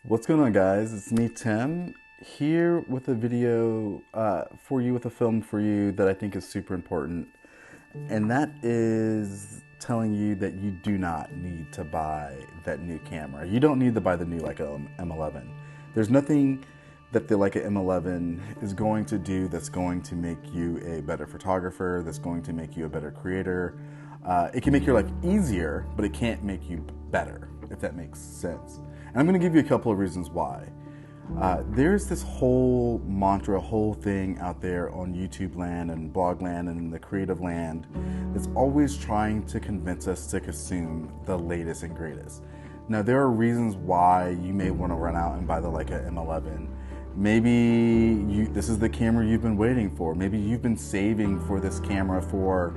What's going on, guys? It's me, Tim, here with a video for you, with a film for you that I think is super important. And that is telling you that you do not need to buy that new camera. You don't need to buy the new Leica M11. There's nothing that the Leica M11 is going to do that's going to make you a better photographer, that's going to make you a better creator. It can make your life easier, but it can't make you better, if that makes sense. And I'm going to give you a couple of reasons why. There's this whole mantra, whole thing out there on YouTube land and blog land and the creative land that's always trying to convince us to consume the latest and greatest. Now, there are reasons why you may want to run out and buy the Leica M11. Maybe this is the camera you've been waiting for. Maybe you've been saving for this camera for,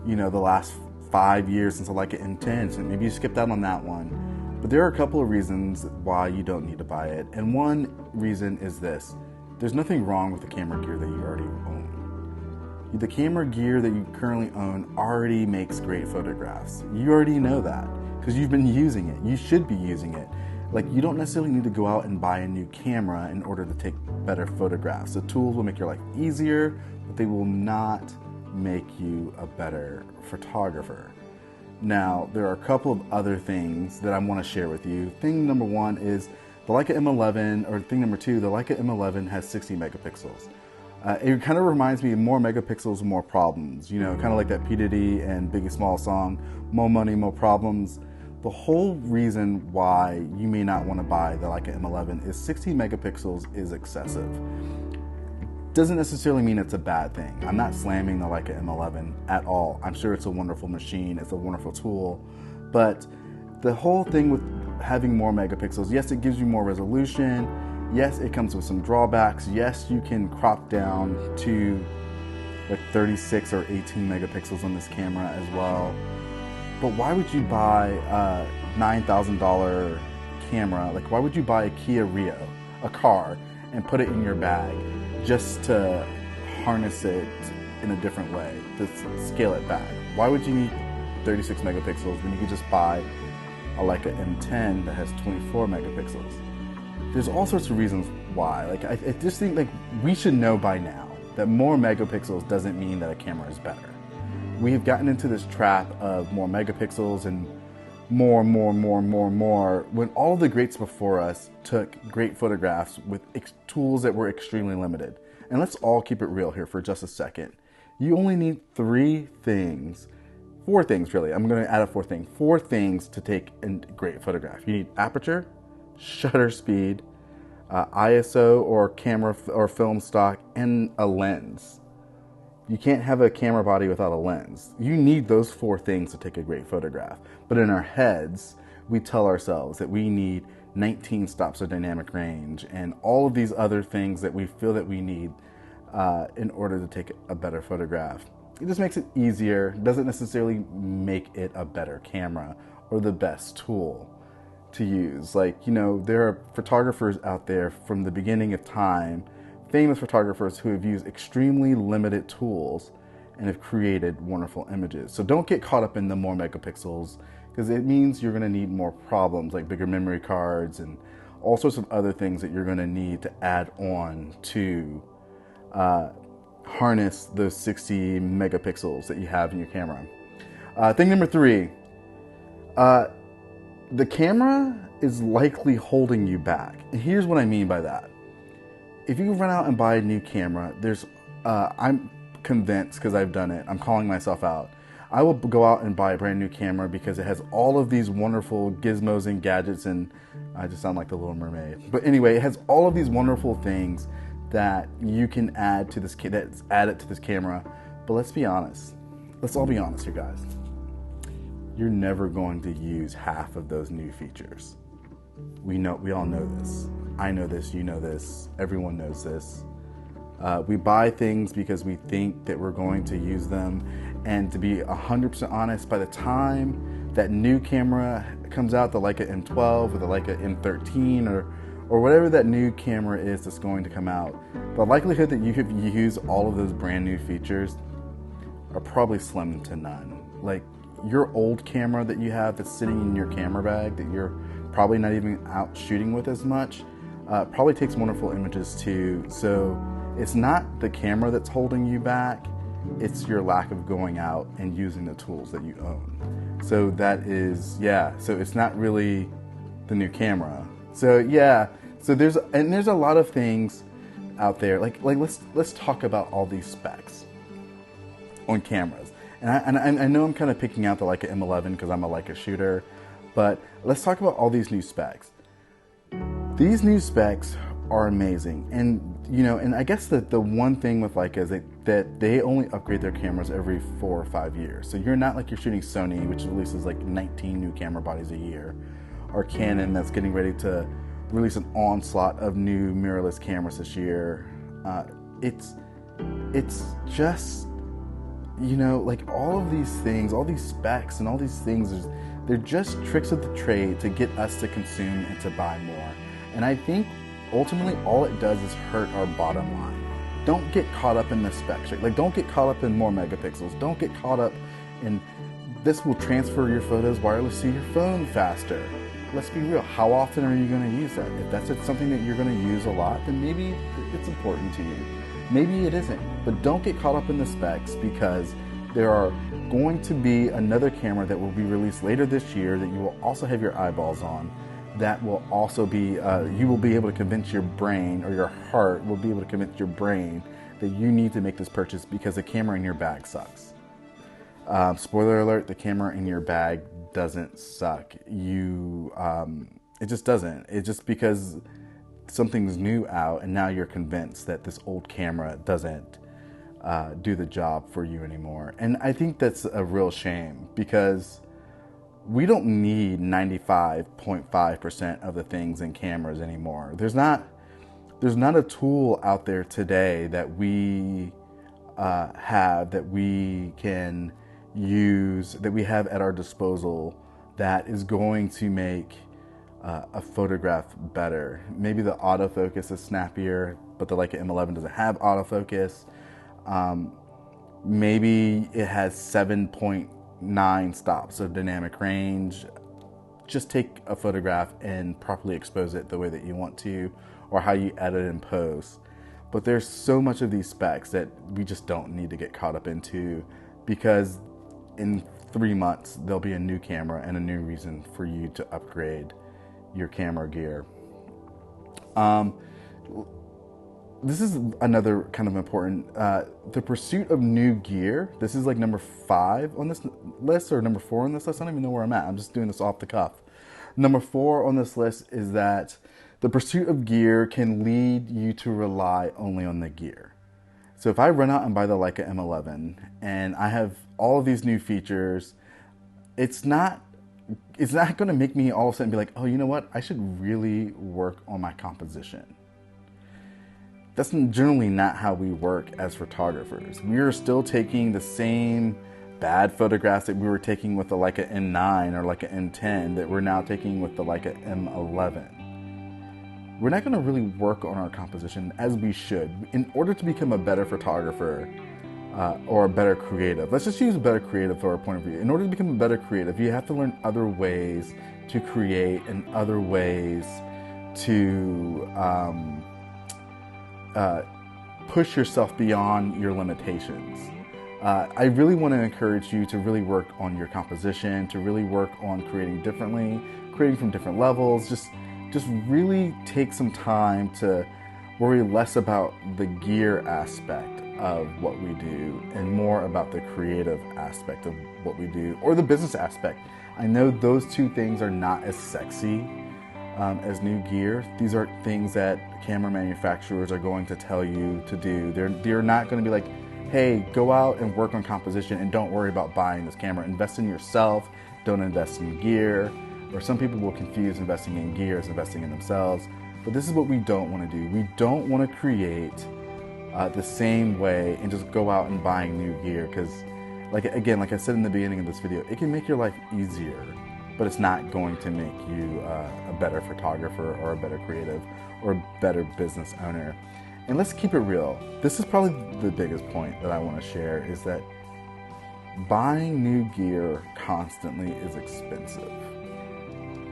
the last 5 years since the Leica M10, so maybe you skipped out on that one. But there are a couple of reasons why you don't need to buy it. And one reason is this: there's nothing wrong with the camera gear that you already own. The camera gear that you currently own already makes great photographs. You already know that because you've been using it. You should be using it. Like, you don't necessarily need to go out and buy a new camera in order to take better photographs. The tools will make your life easier, but they will not make you a better photographer. Now, there are a couple of other things that I want to share with you. Thing number one is the Leica M11, or thing number two, the Leica M11 has 60 megapixels. It kind of reminds me of more megapixels, more problems. Kind of like that P. Diddy and Biggie Small song, more money, more problems. The whole reason why you may not want to buy the Leica M11 is 60 megapixels is excessive. Doesn't necessarily mean it's a bad thing. I'm not slamming the Leica M11 at all. I'm sure it's a wonderful machine, it's a wonderful tool, but the whole thing with having more megapixels, yes, it gives you more resolution, yes, it comes with some drawbacks, yes, you can crop down to like 36 or 18 megapixels on this camera as well, but why would you buy a $9,000 camera? Like, why would you buy a Kia Rio, a car, and put it in your bag just to harness it in a different way, to scale it back? Why would you need 36 megapixels when you could just buy a Leica M10 that has 24 megapixels? There's all sorts of reasons why. Like, I just think, like, we should know by now that more megapixels doesn't mean that a camera is better. We have gotten into this trap of more megapixels and more, when all the greats before us took great photographs with tools that were extremely limited. And let's all keep it real here for just a second. You only need four things really. I'm going to add a fourth thing. 4 things to take a great photograph. You need aperture, shutter speed, ISO or camera or film stock, and a lens. You can't have a camera body without a lens. You need those 4 things to take a great photograph. But in our heads, we tell ourselves that we need 19 stops of dynamic range and all of these other things that we feel that we need in order to take a better photograph. It just makes it easier. It doesn't necessarily make it a better camera or the best tool to use. Like, there are photographers out there from the beginning of time, famous photographers who have used extremely limited tools and have created wonderful images. So don't get caught up in the more megapixels, because it means you're going to need more problems like bigger memory cards and all sorts of other things that you're going to need to add on to harness those 60 megapixels that you have in your camera. Thing number 3, the camera is likely holding you back. And here's what I mean by that. If you run out and buy a new camera, I'm convinced, because I've done it, I'm calling myself out. I will go out and buy a brand new camera because it has all of these wonderful gizmos and gadgets, and I just sound like the Little Mermaid. But anyway, it has all of these wonderful things that you can add to this camera. But let's be honest. Let's all be honest here, guys. You're never going to use half of those new features. We all know this. I know this, you know this, everyone knows this. We buy things because we think that we're going to use them, and to be 100% honest, by the time that new camera comes out, the Leica M12 or the Leica M13 or whatever that new camera is that's going to come out, the likelihood that you have used all of those brand new features are probably slim to none. Like, your old camera that you have that's sitting in your camera bag that you're probably not even out shooting with as much, probably takes wonderful images too. So it's not the camera that's holding you back, it's your lack of going out and using the tools that you own. So that is, yeah, so it's not really the new camera. So yeah, so there's a lot of things out there. Like let's talk about all these specs on cameras. And I know I'm kind of picking out the Leica M11 because I'm a Leica shooter, but let's talk about all these new specs. These new specs are amazing, and you know, and I guess that the one thing with Leica is that they only upgrade their cameras every 4 or 5 years. So you're not like you're shooting Sony, which releases like 19 new camera bodies a year, or Canon that's getting ready to release an onslaught of new mirrorless cameras this year. It's just, you know, like all of these things, all these specs and all these things, they're just tricks of the trade to get us to consume and to buy more. And I think ultimately all it does is hurt our bottom line. Don't get caught up in the specs. Like don't get caught up in more megapixels. Don't get caught up in this will transfer your photos wirelessly to your phone faster. Let's be real. How often are you going to use that? If that's something that you're going to use a lot, then maybe it's important to you. Maybe it isn't. But don't get caught up in the specs, because there are going to be another camera that will be released later this year that you will also have your eyeballs on. That will also be, you will be able to convince your brain, or your heart will be able to convince your brain that you need to make this purchase because the camera in your bag sucks. Spoiler alert, the camera in your bag doesn't suck. It just doesn't. It's just because something's new out and now you're convinced that this old camera doesn't do the job for you anymore. And I think that's a real shame, because we don't need 95.5% of the things in cameras anymore. There's not a tool out there today that we have, that we can use, that we have at our disposal, that is going to make a photograph better. Maybe the autofocus is snappier, but the Leica M11 doesn't have autofocus. Maybe it has 7.9 stops of dynamic range. Just take a photograph and properly expose it the way that you want to, or how you edit and post. But there's so much of these specs that we just don't need to get caught up into, because in 3 months there'll be a new camera and a new reason for you to upgrade your camera gear. This is another kind of important, the pursuit of new gear. This is like number 5 on this list, or number 4 on this list. I don't even know where I'm at. I'm just doing this off the cuff. Number 4 on this list is that the pursuit of gear can lead you to rely only on the gear. So if I run out and buy the Leica M11 and I have all of these new features, it's not going to make me all of a sudden be like, oh, you know what? I should really work on my composition. That's generally not how we work as photographers. We are still taking the same bad photographs that we were taking with the Leica M9 or Leica M10 that we're now taking with the Leica M11. We're not going to really work on our composition as we should in order to become a better photographer or a better creative. Let's just use a better creative for our point of view. In order to become a better creative, you have to learn other ways to create and other ways to push yourself beyond your limitations. I really want to encourage you to really work on your composition, to really work on creating differently, creating from different levels. Just really take some time to worry less about the gear aspect of what we do and more about the creative aspect of what we do, or the business aspect. I know those two things are not as sexy as new gear. These are things that camera manufacturers are going to tell you to do. They're not going to be like, hey, go out and work on composition and don't worry about buying this camera. Invest in yourself, don't invest in gear. Or some people will confuse investing in gear as investing in themselves. But this is what we don't want to do. We don't want to create the same way and just go out and buying new gear, because like I said in the beginning of this video, it can make your life easier, but it's not going to make you a better photographer or a better creative or a better business owner. And let's keep it real. This is probably the biggest point that I want to share, is that buying new gear constantly is expensive.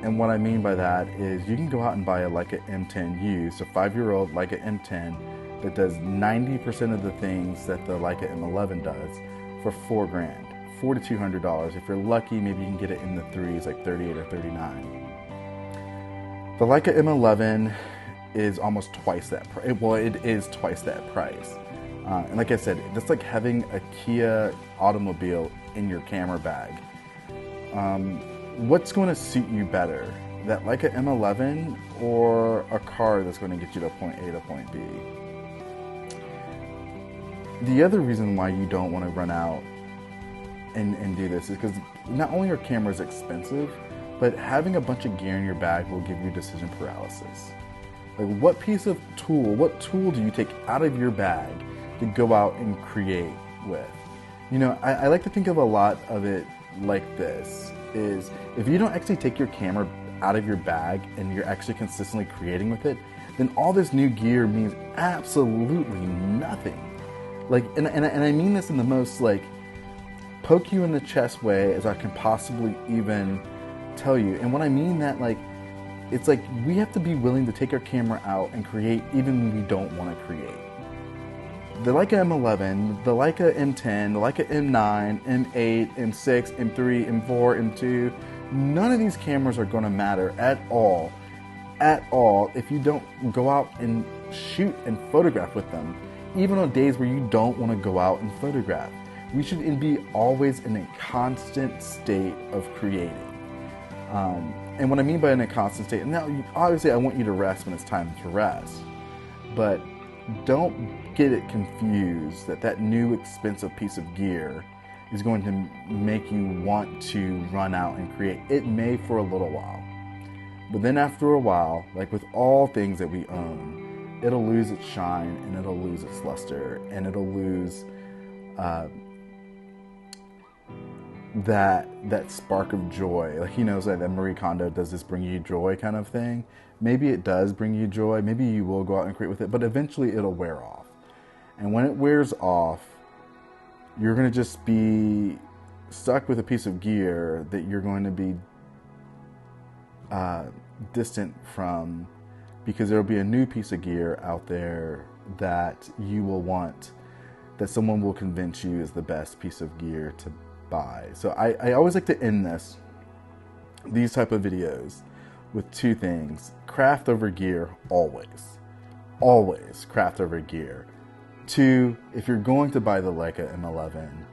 And what I mean by that is you can go out and buy a Leica M10 used, a 5-year-old Leica M10 that does 90% of the things that the Leica M11 does for $4,000, $4,200. If you're lucky, maybe you can get it in the threes, like 38 or 39. The Leica M11 is almost twice that price. Well, it is twice that price. And like I said, it's like having a Kia automobile in your camera bag. What's going to suit you better? That Leica M11 or a car that's going to get you to point A to point B? The other reason why you don't want to run out and do this is because not only are cameras expensive, but having a bunch of gear in your bag will give you decision paralysis. Like what tool do you take out of your bag to go out and create with? You know, I like to think of a lot of it like this, is if you don't actually take your camera out of your bag and you're actually consistently creating with it, then all this new gear means absolutely nothing. Like, and I mean this in the most like poke you in the chest way as I can possibly even tell you. And when I mean that, like, it's like we have to be willing to take our camera out and create even when we don't want to create. The Leica M11, the Leica M10, the Leica M9, M8, M6, M3, M4, M2, none of these cameras are going to matter at all if you don't go out and shoot and photograph with them, even on days where you don't want to go out and photograph. We should be always in a constant state of creating. And what I mean by in a constant state, and now obviously I want you to rest when it's time to rest, but don't get it confused that new expensive piece of gear is going to make you want to run out and create. It may for a little while, but then after a while, like with all things that we own, it'll lose its shine and it'll lose its luster and it'll lose that spark of joy. Like, you know, like that Marie Kondo, does this bring you joy kind of thing? Maybe it does bring you joy. Maybe you will go out and create with it, but eventually it'll wear off. And when it wears off, you're going to just be stuck with a piece of gear that you're going to be distant from, because there'll be a new piece of gear out there that you will want, that someone will convince you is the best piece of gear to buy. So I always like to end these type of videos with two things. Craft over gear, always craft over gear. Two, if you're going to buy the Leica M11,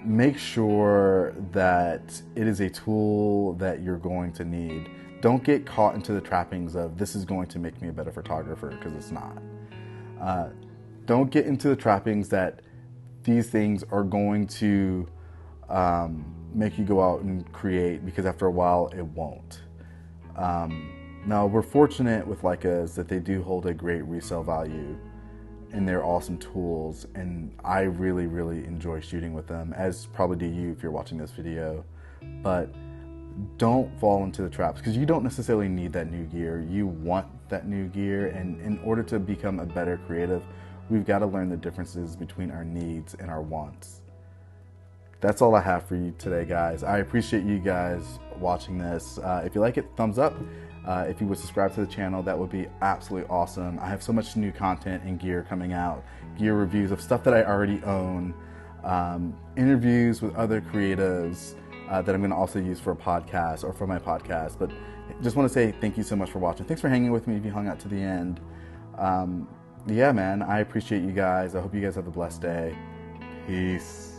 make sure that it is a tool that you're going to need. Don't get caught into the trappings of this is going to make me a better photographer, because it's not. Don't get into the trappings that these things are going to make you go out and create, because after a while it won't. Now, we're fortunate with Leicas that they do hold a great resale value and they're awesome tools, and I really, really enjoy shooting with them, as probably do you if you're watching this video. But don't fall into the traps, because you don't necessarily need that new gear. You want that new gear, and in order to become a better creative, we've got to learn the differences between our needs and our wants. That's all I have for you today, guys. I appreciate you guys watching this. If you like it, thumbs up. If you would subscribe to the channel, that would be absolutely awesome. I have so much new content and gear coming out, gear reviews of stuff that I already own, interviews with other creatives that I'm going to also use for a podcast or for my podcast. But just want to say thank you so much for watching. Thanks for hanging with me if you hung out to the end. Yeah, man, I appreciate you guys. I hope you guys have a blessed day. Peace.